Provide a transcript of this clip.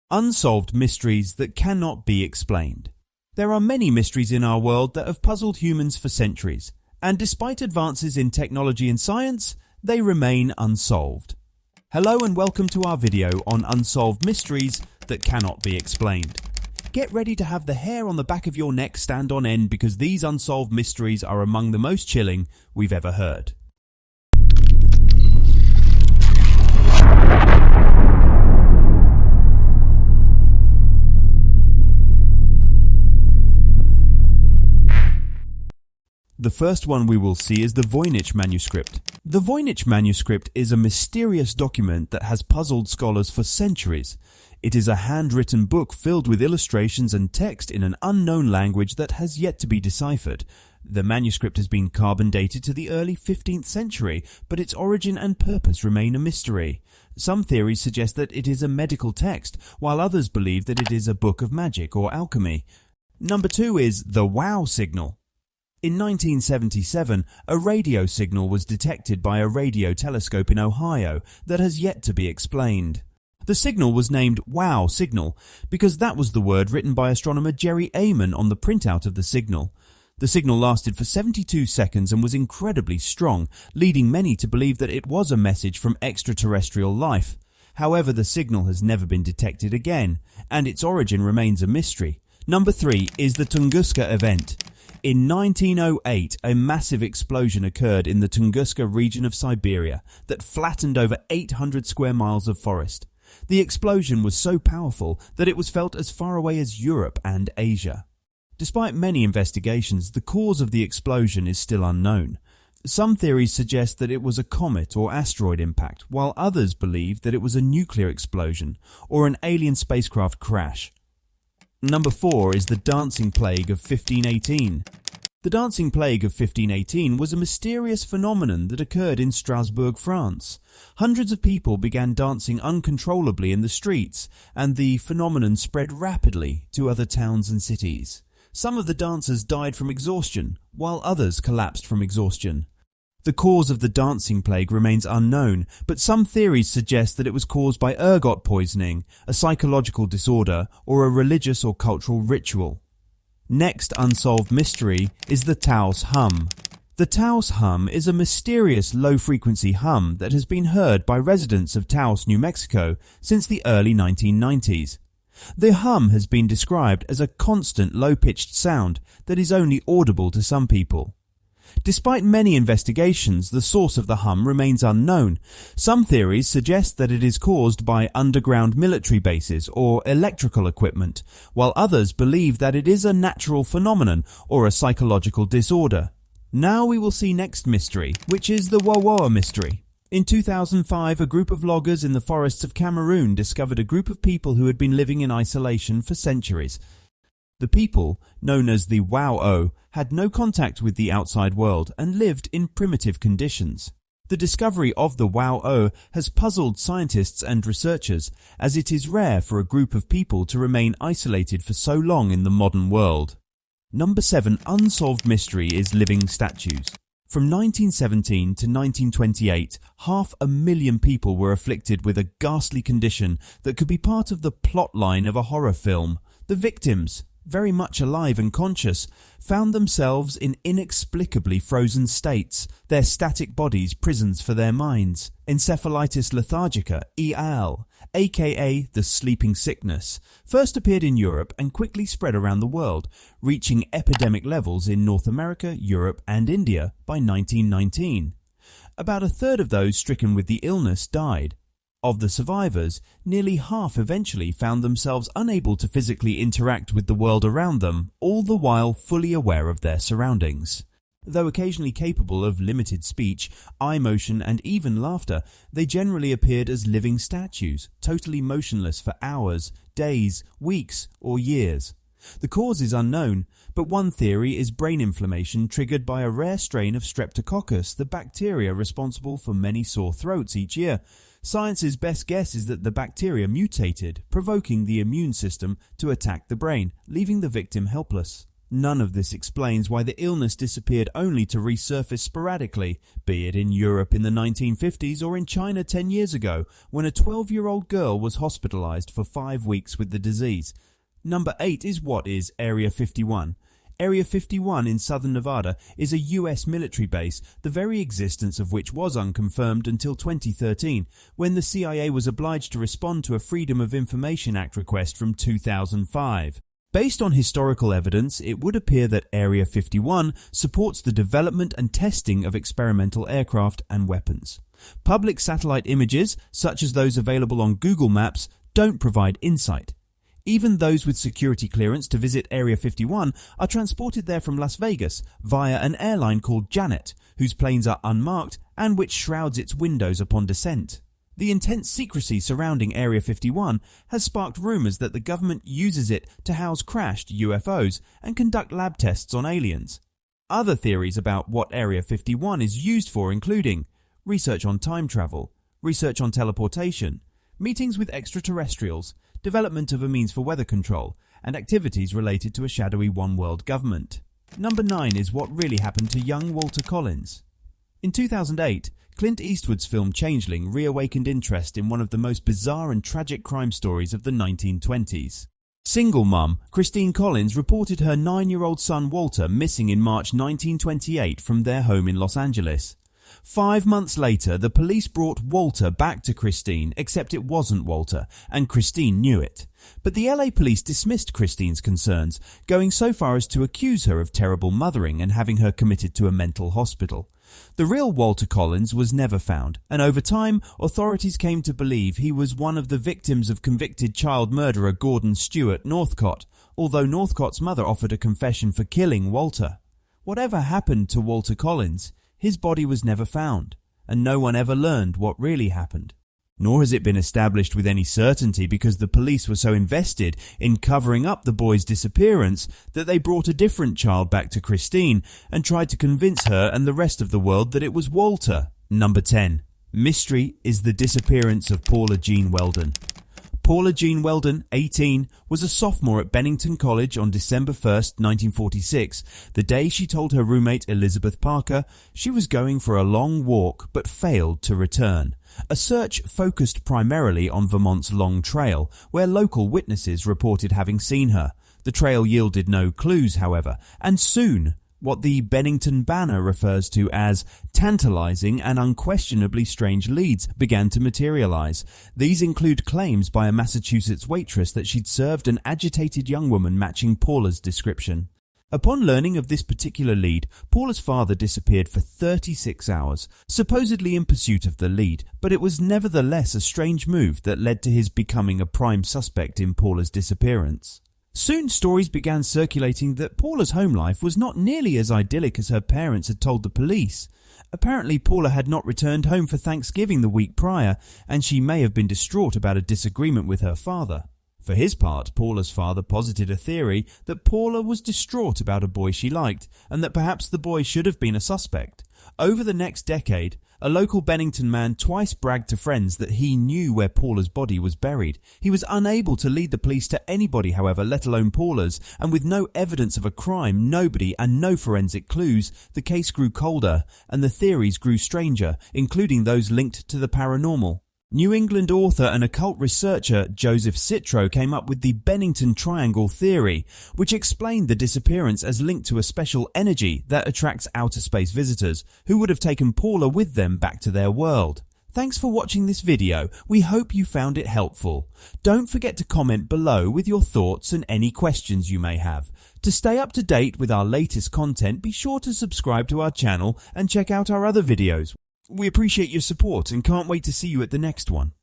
Unsolved mysteries that cannot be explained. There are many mysteries in our world that have puzzled humans for centuries, and despite advances in technology and science, they remain unsolved. Hello and welcome to our video on unsolved mysteries that cannot be explained. Get ready to have the hair on the back of your neck stand on end because these unsolved mysteries are among the most chilling we've ever heard. The first one we will see is the Voynich Manuscript. The Voynich Manuscript is a mysterious document that has puzzled scholars for centuries. It is a handwritten book filled with illustrations and text in an unknown language that has yet to be deciphered. The manuscript has been carbon dated to the early 15th century, but its origin and purpose remain a mystery. Some theories suggest that it is a medical text, while others believe that it is a book of magic or alchemy. Number 2 is the wow signal. In 1977, a radio signal was detected by a radio telescope in Ohio that has yet to be explained. The signal was named wow signal because that was the word written by astronomer Jerry Amon on the printout of the signal. The signal lasted for 72 seconds and was incredibly strong, leading many to believe that it was a message from extraterrestrial life. However, the signal has never been detected again, and its origin remains a mystery. Number 3 is the Tunguska event. In 1908, a massive explosion occurred in the Tunguska region of Siberia that flattened over 800 square miles of forest. The explosion was so powerful that it was felt as far away as Europe and Asia. Despite many investigations, the cause of the explosion is still unknown. Some theories suggest that it was a comet or asteroid impact, while others believe that it was a nuclear explosion or an alien spacecraft crash. Number 4 is the Dancing Plague of 1518. The Dancing Plague of 1518 was a mysterious phenomenon that occurred in Strasbourg, France. Hundreds of people began dancing uncontrollably in the streets, and the phenomenon spread rapidly to other towns and cities. Some of the dancers died from exhaustion, while others collapsed from exhaustion. The cause of the dancing plague remains unknown, but some theories suggest that it was caused by ergot poisoning, a psychological disorder, or a religious or cultural ritual. Next unsolved mystery is the Taos Hum. The Taos Hum is a mysterious low-frequency hum that has been heard by residents of Taos, New Mexico since the early 1990s. The hum has been described as a constant low-pitched sound that is only audible to some people. Despite many investigations, the source of the hum remains unknown. Some theories suggest that it is caused by underground military bases or electrical equipment, while others believe that it is a natural phenomenon or a psychological disorder. Now we will see next mystery, which is the Wawa mystery. In 2005, a group of loggers in the forests of Cameroon discovered a group of people who had been living in isolation for centuries. The people, known as the Wao-o, had no contact with the outside world and lived in primitive conditions. The discovery of the Wao-o has puzzled scientists and researchers, as it is rare for a group of people to remain isolated for so long in the modern world. Number 7 unsolved mystery is living statues. From 1917 to 1928, 500,000 people were afflicted with a ghastly condition that could be part of the plot line of a horror film. The victims, very much alive and conscious, found themselves in inexplicably frozen states, their static bodies prisons for their minds. Encephalitis lethargica, EL, aka the sleeping sickness, first appeared in Europe and quickly spread around the world, reaching epidemic levels in North America, Europe and India by 1919. About a third of those stricken with the illness died. Of the survivors, nearly half eventually found themselves unable to physically interact with the world around them, all the while fully aware of their surroundings. Though occasionally capable of limited speech, eye motion and even laughter, they generally appeared as living statues, totally motionless for hours, days, weeks or years. The cause is unknown, but one theory is brain inflammation triggered by a rare strain of Streptococcus, the bacteria responsible for many sore throats each year. Science's best guess is that the bacteria mutated, provoking the immune system to attack the brain, leaving the victim helpless. None of this explains why the illness disappeared only to resurface sporadically, be it in Europe in the 1950s or in China 10 years ago, when a 12-year-old girl was hospitalized for 5 weeks with the disease. Number 8 is what is Area 51. Area 51 in southern Nevada is a US military base, the very existence of which was unconfirmed until 2013, when the CIA was obliged to respond to a Freedom of Information Act request from 2005. Based on historical evidence, it would appear that Area 51 supports the development and testing of experimental aircraft and weapons. Public satellite images, such as those available on Google Maps, don't provide insight. Even those with security clearance to visit Area 51 are transported there from Las Vegas via an airline called Janet, whose planes are unmarked and which shrouds its windows upon descent. The intense secrecy surrounding Area 51 has sparked rumors that the government uses it to house crashed UFOs and conduct lab tests on aliens. Other theories about what Area 51 is used for including research on time travel, research on teleportation, meetings with extraterrestrials, development of a means for weather control, and activities related to a shadowy one-world government. Number 9 is what really happened to young Walter Collins. In 2008, Clint Eastwood's film Changeling reawakened interest in one of the most bizarre and tragic crime stories of the 1920s. Single mum Christine Collins reported her 9-year-old son Walter missing in March 1928 from their home in Los Angeles. 5 months later, the police brought Walter back to Christine, except it wasn't Walter, and Christine knew it. But the LA police dismissed Christine's concerns, going so far as to accuse her of terrible mothering and having her committed to a mental hospital. The real Walter Collins was never found, and over time, authorities came to believe he was one of the victims of convicted child murderer Gordon Stewart Northcott, although Northcott's mother offered a confession for killing Walter. Whatever happened to Walter Collins, his body was never found, and no one ever learned what really happened. Nor has it been established with any certainty because the police were so invested in covering up the boy's disappearance that they brought a different child back to Christine and tried to convince her and the rest of the world that it was Walter. Number 10. Mystery is the disappearance of Paula Jean Weldon. Paula Jean Weldon, 18, was a sophomore at Bennington College on December 1st, 1946, the day she told her roommate Elizabeth Parker she was going for a long walk but failed to return. A search focused primarily on Vermont's Long Trail, where local witnesses reported having seen her. The trail yielded no clues, however, and soon what the Bennington Banner refers to as tantalizing and unquestionably strange leads began to materialize. These include claims by a Massachusetts waitress that she'd served an agitated young woman matching Paula's description. Upon learning of this particular lead, Paula's father disappeared for 36 hours, supposedly in pursuit of the lead, but it was nevertheless a strange move that led to his becoming a prime suspect in Paula's disappearance. Soon stories began circulating that Paula's home life was not nearly as idyllic as her parents had told the police. Apparently Paula had not returned home for Thanksgiving the week prior, and she may have been distraught about a disagreement with her father. For his part, Paula's father posited a theory that Paula was distraught about a boy she liked, and that perhaps the boy should have been a suspect. Over the next decade, a local Bennington man twice bragged to friends that he knew where Paula's body was buried. He was unable to lead the police to anybody, however, let alone Paula's, and with no evidence of a crime, nobody, and no forensic clues, the case grew colder, and the theories grew stranger, including those linked to the paranormal. New England author and occult researcher Joseph Citro came up with the Bennington Triangle theory, which explained the disappearance as linked to a special energy that attracts outer space visitors, who would have taken Paula with them back to their world. Thanks for watching this video. We hope you found it helpful. Don't forget to comment below with your thoughts and any questions you may have. To stay up to date with our latest content, be sure to subscribe to our channel and check out our other videos. We appreciate your support and can't wait to see you at the next one.